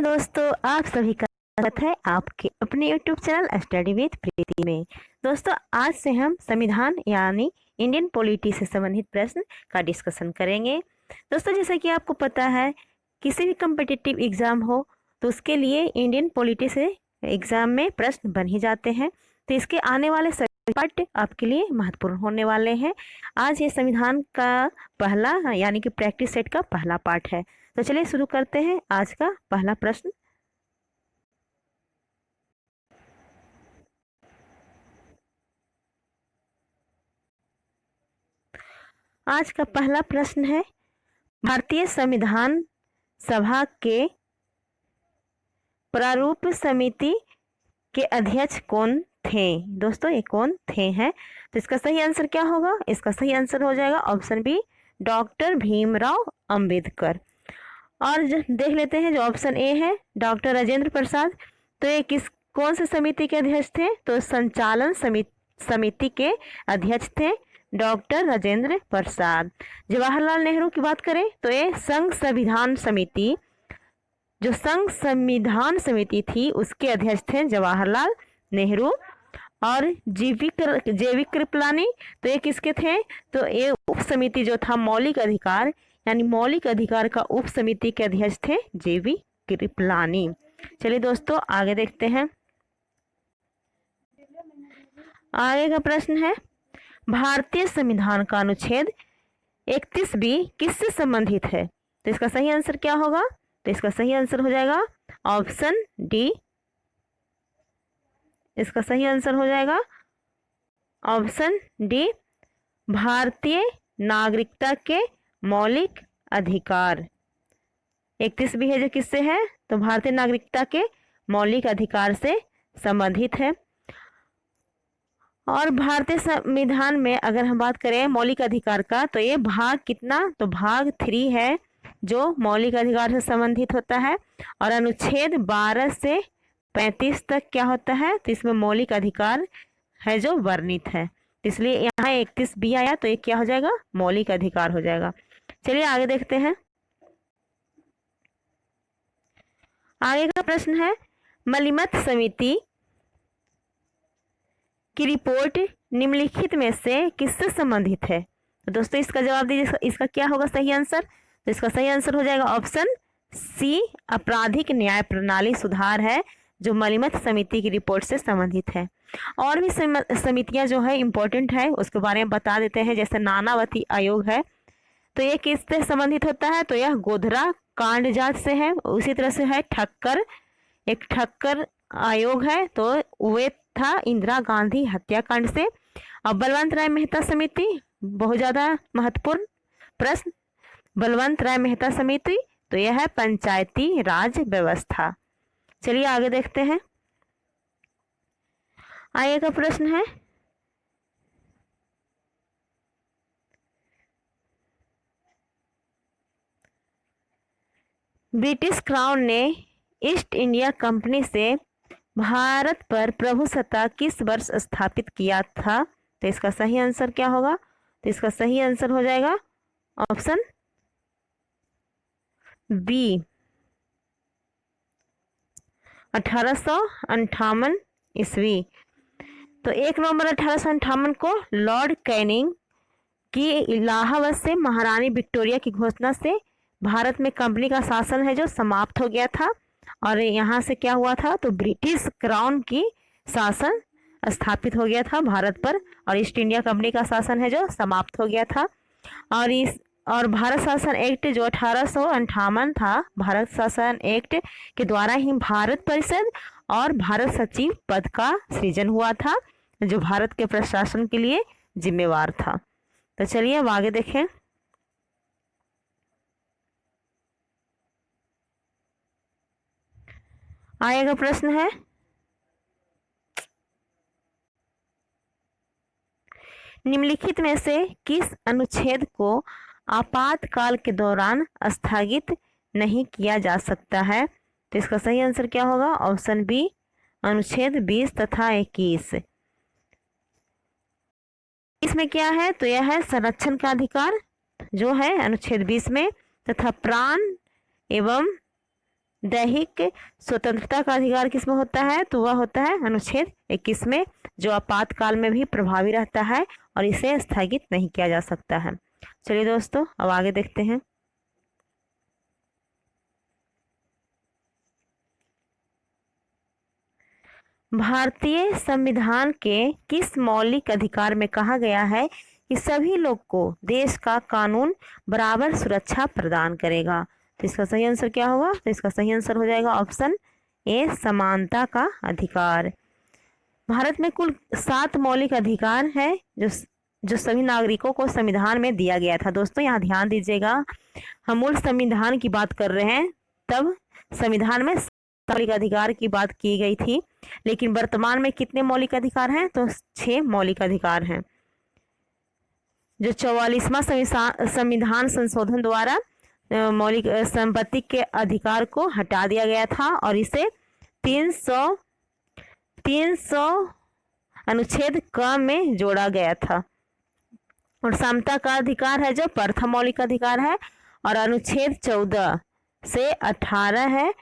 नमस्कार दोस्तों, आप सभी का स्वागत है आपके अपने यूट्यूब चैनल स्टडी विद प्रीति में। दोस्तों, आज से हम संविधान यानी इंडियन पॉलिटी से संबंधित प्रश्न का डिस्कशन करेंगे। दोस्तों, जैसा कि आपको पता है, किसी भी कम्पिटिटिव एग्जाम हो तो उसके लिए इंडियन पॉलिटी से एग्जाम में प्रश्न बन ही जाते हैं। तो इसके आने वाले सभी पार्ट आपके लिए महत्वपूर्ण होने वाले हैं। आज ये संविधान का पहला यानी कि प्रैक्टिस सेट का पहला पार्ट है। तो चलिए शुरू करते हैं आज का पहला प्रश्न। आज का पहला प्रश्न है, भारतीय संविधान सभा के प्रारूप समिति के अध्यक्ष कौन थे? दोस्तों, ये कौन थे हैं? तो इसका सही आंसर क्या होगा? इसका सही आंसर हो जाएगा option B, doctor Bhimrao Ambedkar. और देख लेते हैं जो ऑप्शन ए है, डॉक्टर राजेंद्र प्रसाद। तो ये कौन से समिति के अध्यक्ष थे? तो संचालन समिति के अध्यक्ष थे डॉक्टर राजेंद्र प्रसाद। जवाहरलाल नेहरू की बात करें तो ये संघ संविधान समिति, जो संघ संविधान समिति थी, उसके अध्यक्ष थे जवाहरलाल नेहरू। और जेवी कृपलानी, तो ये किसके थे? तो ये उप समिति जो था मौलिक अधिकार यानी मौलिक अधिकार का उप समिति के अध्यक्ष थे जेवी कृपलानी। चलिए दोस्तों, आगे देखते हैं। आगे का प्रश्न है, भारतीय संविधान का अनुच्छेद 31B किससे संबंधित है? तो इसका सही आंसर क्या होगा? तो इसका सही आंसर हो जाएगा ऑप्शन डी। इसका सही आंसर हो जाएगा ऑप्शन डी, भारतीय नागरिकता के मौलिक अधिकार। 31B है जो किससे है? तो भारतीय नागरिकता के मौलिक अधिकार से संबंधित है। और भारतीय संविधान में अगर हम बात करें मौलिक अधिकार का, तो ये भाग कितना? तो भाग 3 है जो मौलिक अधिकार से संबंधित होता है। और अनुच्छेद 12 से 35 तक क्या होता है? तो इसमें मौलिक अधिकार है जो वर्णित है, इसलिए यहाँ 31B आया, तो ये क्या हो जाएगा? मौलिक अधिकार हो जाएगा। चलिए आगे देखते हैं। आगे का प्रश्न है, मलिमत समिति की रिपोर्ट निम्नलिखित में से किससे संबंधित है? तो दोस्तों, इसका जवाब दीजिए, इसका क्या होगा सही आंसर? तो इसका सही आंसर हो जाएगा ऑप्शन सी, आपराधिक न्याय प्रणाली सुधार है जो मलिमत समिति की रिपोर्ट से संबंधित है। और भी समितियां जो है इम्पोर्टेंट है, उसके बारे में बता देते हैं। जैसे नानावती आयोग है, तो ये किससे संबंधित होता है? तो यह गोधरा कांड जांच से है। उसी तरह से है ठक्कर, एक ठक्कर आयोग है, तो वे था इंदिरा गांधी हत्याकांड से। और बलवंत राय मेहता समिति, बहुत ज्यादा महत्वपूर्ण प्रश्न, बलवंत राय मेहता समिति, तो यह है पंचायती राज व्यवस्था। चलिए आगे देखते हैं। आगे का प्रश्न है, ब्रिटिश क्राउन ने ईस्ट इंडिया कंपनी से भारत पर प्रभुसत्ता किस वर्ष स्थापित किया था? तो इसका सही आंसर क्या होगा? तो इसका सही आंसर हो जाएगा ऑप्शन बी, 1858 ईस्वी। तो 1 नवंबर 1858 को लॉर्ड कैनिंग की इलाहाबाद से महारानी विक्टोरिया की घोषणा से भारत में कंपनी का शासन है जो समाप्त हो गया था। और यहाँ से क्या हुआ था? तो ब्रिटिश क्राउन की शासन स्थापित हो गया था भारत पर, और ईस्ट इंडिया कंपनी का शासन है जो समाप्त हो गया था। और भारत शासन एक्ट जो 1858 था, भारत शासन एक्ट के द्वारा ही भारत परिषद और भारत सचिव पद का सृजन हुआ था, जो भारत के प्रशासन के लिए जिम्मेवार था। तो चलिए अब आगे देखें। आगे का प्रश्न है, निम्नलिखित में से किस अनुच्छेद को आपातकाल के दौरान स्थगित नहीं किया जा सकता है? तो इसका सही आंसर क्या होगा? ऑप्शन बी, अनुच्छेद 20 तथा 21। इसमें क्या है? तो यह है संरक्षण का अधिकार जो है अनुच्छेद 20 में, तथा प्राण एवं दैहिक स्वतंत्रता का अधिकार किसमें होता है? तो वह होता है अनुच्छेद 21 में, जो आपातकाल में भी प्रभावी रहता है और इसे स्थगित नहीं किया जा सकता है। चलिए दोस्तों, अब आगे देखते हैं। भारतीय संविधान के किस मौलिक अधिकार में कहा गया है कि सभी लोग को देश का कानून बराबर सुरक्षा प्रदान करेगा? तो इसका सही आंसर क्या होगा? तो इसका सही आंसर हो जाएगा ऑप्शन ए, समानता का अधिकार। भारत में कुल 7 मौलिक अधिकार है जो सभी नागरिकों को संविधान में दिया गया था। दोस्तों यहाँ ध्यान दीजिएगा, हम मूल संविधान की बात कर रहे हैं, तब संविधान में मौलिक अधिकार की बात की गई थी, लेकिन वर्तमान में कितने मौलिक अधिकार हैं? तो 6 मौलिक अधिकार हैं। जो 44वां संविधान संशोधन द्वारा मौलिक संपत्ति के अधिकार को हटा दिया गया था और इसे 300 अनुच्छेद क में जोड़ा गया था। और समता का अधिकार है जो प्रथम मौलिक अधिकार है, और अनुच्छेद 14 से 18 है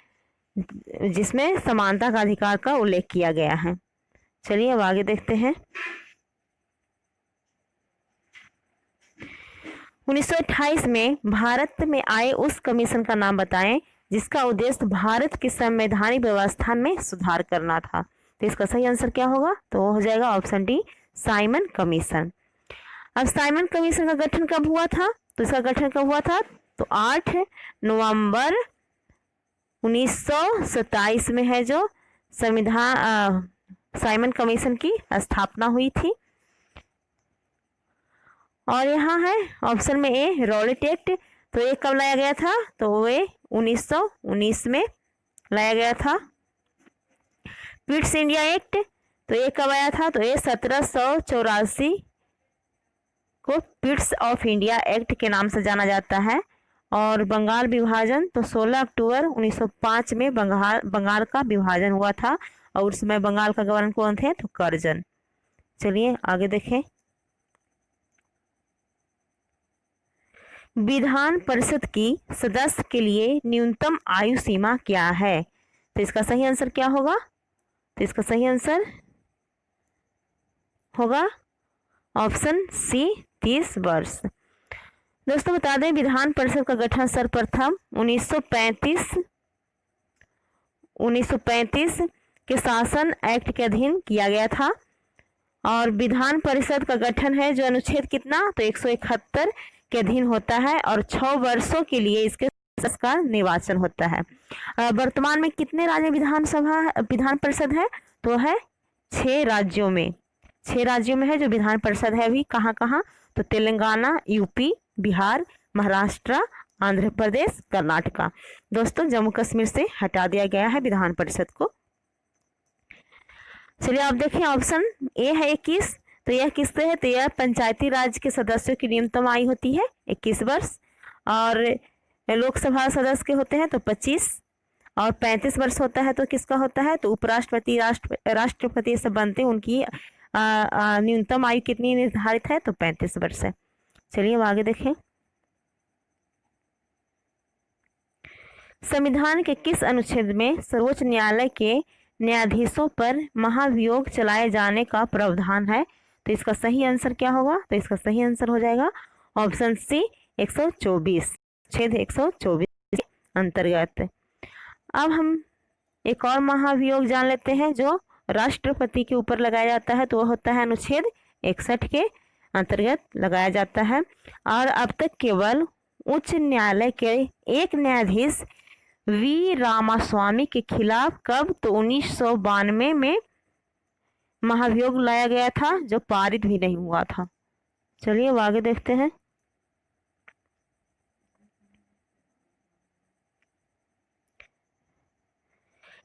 जिसमें समानता का अधिकार का उल्लेख किया गया है। चलिए अब आगे देखते हैं। 1928 में भारत में आए उस कमीशन का नाम बताएं जिसका उद्देश्य भारत की संवैधानिक व्यवस्था में सुधार करना था। तो इसका सही आंसर क्या होगा? तो हो जाएगा ऑप्शन डी, साइमन कमीशन। अब साइमन कमीशन का गठन कब हुआ था? तो इसका गठन कब हुआ था? तो 8 नवंबर 1927 में है जो साइमन कमीशन की स्थापना हुई थी। और यहाँ है ऑप्शन में ए, रॉलेट एक्ट। तो ये कब लाया गया था? तो ये 1919 में लाया गया था। पिट्स इंडिया एक्ट, तो ये कब आया था? तो ये 1784 को पिट्स ऑफ इंडिया एक्ट के नाम से जाना जाता है। और बंगाल विभाजन, तो 16 अक्टूबर 1905 में बंगाल का विभाजन हुआ था, और उस समय बंगाल का गवर्नर कौन थे? तो कर्जन। चलिए आगे देखें। विधान परिषद की सदस्य के लिए न्यूनतम आयु सीमा क्या है? तो इसका सही आंसर क्या होगा? तो इसका सही आंसर होगा ऑप्शन सी, 30 वर्ष। दोस्तों बता दें, विधान परिषद का गठन सर्वप्रथम 1935 के शासन एक्ट के अधीन किया गया था। और विधान परिषद का गठन है जो अनुच्छेद कितना? तो 171 के अधीन होता है, और 6 वर्षों के लिए इसके सदस्य का निर्वाचन होता है। वर्तमान में कितने राज्य विधान परिषद है? तो है 6 राज्यों में। 6 राज्यों में है जो विधान परिषद है। अभी कहाँ कहाँ? तो तेलंगाना, यूपी, बिहार, महाराष्ट्र, आंध्र प्रदेश, कर्नाटका। दोस्तों जम्मू कश्मीर से हटा दिया गया है विधान परिषद को। चलिए आप देखें, ऑप्शन ए है 21। तो यह किससे है? तो यह पंचायती राज के सदस्यों की न्यूनतम आयु होती है 21 वर्ष, और लोकसभा सदस्य के होते हैं तो 25, और 35 वर्ष होता है तो किसका होता है? तो उपराष्ट्रपति, राष्ट्रपति सब बनते हैं, उनकी न्यूनतम आयु कितनी निर्धारित है? तो 35 वर्ष है। चलिए अब आगे देखें। संविधान के किस अनुच्छेद में सर्वोच्च न्यायालय के न्यायाधीशों पर महाभियोग चलाए जाने का प्रावधान है? तो इसका सही आंसर क्या होगा? तो इसका सही आंसर हो जाएगा ऑप्शन सी, 124, छेद 124 अंतर्गत। अब हम एक और महाभियोग जान लेते हैं जो राष्ट्रपति के ऊपर लगाया जाता है, तो वह होता है अनुच्छेद 61 के अंतर्गत लगाया जाता है। और अब तक केवल उच्च न्यायालय के एक न्यायाधीश वी रामास्वामी के खिलाफ कब? तो 1992 में महाभियोग लाया गया था, जो पारित भी नहीं हुआ था। चलिए अब आगे देखते हैं।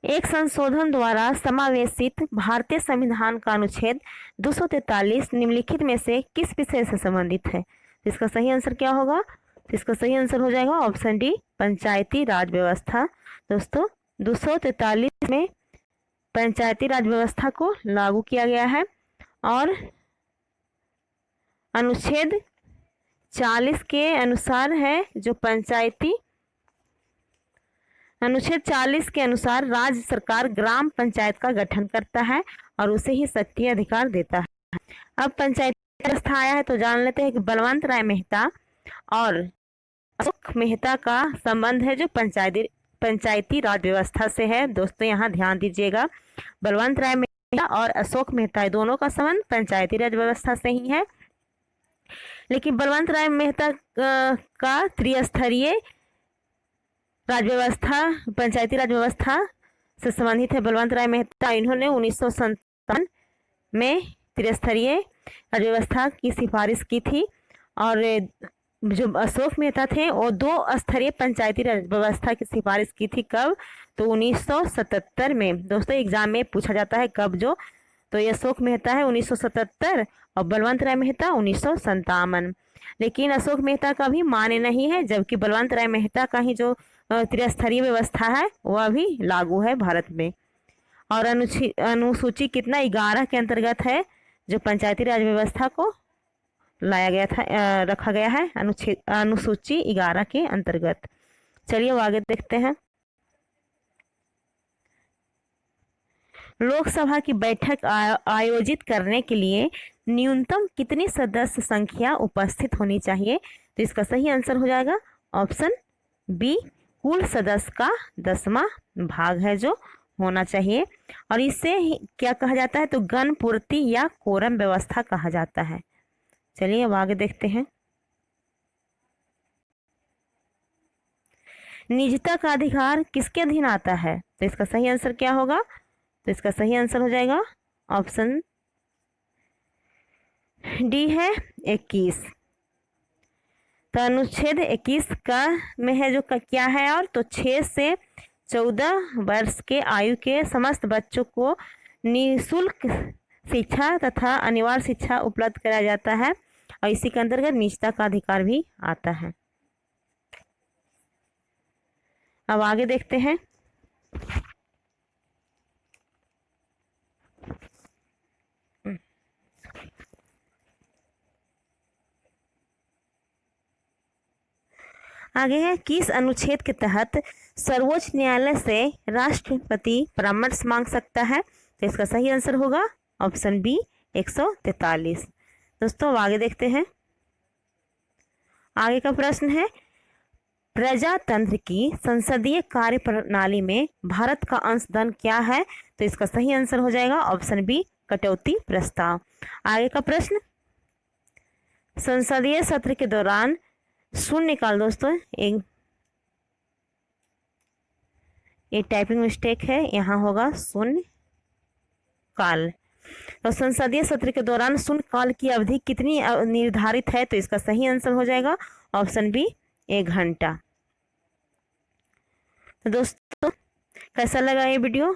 एक संशोधन द्वारा समावेशित भारतीय संविधान का अनुच्छेद 243 निम्नलिखित में से किस विषय से संबंधित है? इसका सही आंसर क्या होगा? इसका सही आंसर हो जाएगा ऑप्शन डी, पंचायती राज व्यवस्था। दोस्तों 243 में पंचायती राज व्यवस्था को लागू किया गया है, और अनुच्छेद 40 के अनुसार है जो पंचायती अनुच्छेद 40 के अनुसार राज्य सरकार ग्राम पंचायत का गठन करता है और उसे ही सक्रिय अधिकार देता है। अब पंचायत व्यवस्था आया है तो जान लेते हैं कि बलवंत राय मेहता और अशोक मेहता का संबंध है जो पंचायती राज व्यवस्था से है। दोस्तों यहाँ ध्यान दीजिएगा, बलवंत राय मेहता और अशोक मेहता दोनों का संबंध पंचायती राज व्यवस्था से ही है। लेकिन बलवंत राय मेहता का त्रिस्तरीय राज व्यवस्था, पंचायती राज व्यवस्था से संबंधित है। बलवंत राय मेहता इन्होंने 1957 में त्रिस्तरीय राज व्यवस्था की सिफारिश की थी और जो अशोक मेहता थे वो 2 स्तरीय पंचायती राज व्यवस्था की सिफारिश की थी। कब? तो 1977 में। दोस्तों एग्जाम में पूछा जाता है कब जो, तो ये अशोक मेहता है 1977 और बलवंत राय मेहता 1957। लेकिन अशोक मेहता का भी मान्य नहीं है, जबकि बलवंत राय मेहता का ही जो त्रिस्तरीय व्यवस्था है वह भी लागू है भारत में। और अनुसूची कितना 11 के अंतर्गत है जो पंचायती राज व्यवस्था को लाया गया था, रखा गया है अनुसूची 11 के अंतर्गत। चलिए अब आगे देखते हैं। लोकसभा की बैठक आयोजित करने के लिए न्यूनतम कितनी सदस्य संख्या उपस्थित होनी चाहिए? तो इसका सही आंसर हो जाएगा ऑप्शन बी, कुल सदस्य का 10वां भाग है जो होना चाहिए। और इसे क्या कहा जाता है? तो गण पूर्ति या कोरम व्यवस्था कहा जाता है। चलिए अब आगे देखते हैं। निजता का अधिकार किसके अधीन आता है? तो इसका सही आंसर क्या होगा? तो इसका सही आंसर हो जाएगा ऑप्शन डी है 21। तो अनुच्छेद 21 का में है जो क्या है, और तो 6 से 14 वर्ष के आयु के समस्त बच्चों को निःशुल्क शिक्षा तथा अनिवार्य शिक्षा उपलब्ध कराया जाता है और इसी के अंतर्गत निजता का अधिकार भी आता है। अब आगे देखते हैं। आगे है, किस अनुच्छेद के तहत सर्वोच्च न्यायालय से राष्ट्रपति परामर्श मांग सकता है? तो इसका सही आंसर होगा ऑप्शन बी 143। दोस्तों अब आगे देखते हैं। आगे का प्रश्न है, प्रजातंत्र की संसदीय कार्य प्रणाली में भारत का अंशदान क्या है? तो इसका सही आंसर हो जाएगा ऑप्शन बी कटौती प्रस्ताव। आगे का प्रश्न, संसदीय सत्र के दौरान शून्य निकाल। दोस्तों एक टाइपिंग मिस्टेक है, यहाँ होगा शून्य काल। तो संसदीय सत्र के दौरान शून्य काल की अवधि कितनी निर्धारित है? तो इसका सही आंसर हो जाएगा ऑप्शन बी 1 घंटा। तो दोस्तों कैसा लगा ये वीडियो?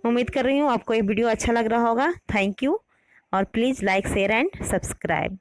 उम्मीद कर रही हूँ आपको ये वीडियो अच्छा लग रहा होगा। थैंक यू और please like share and subscribe.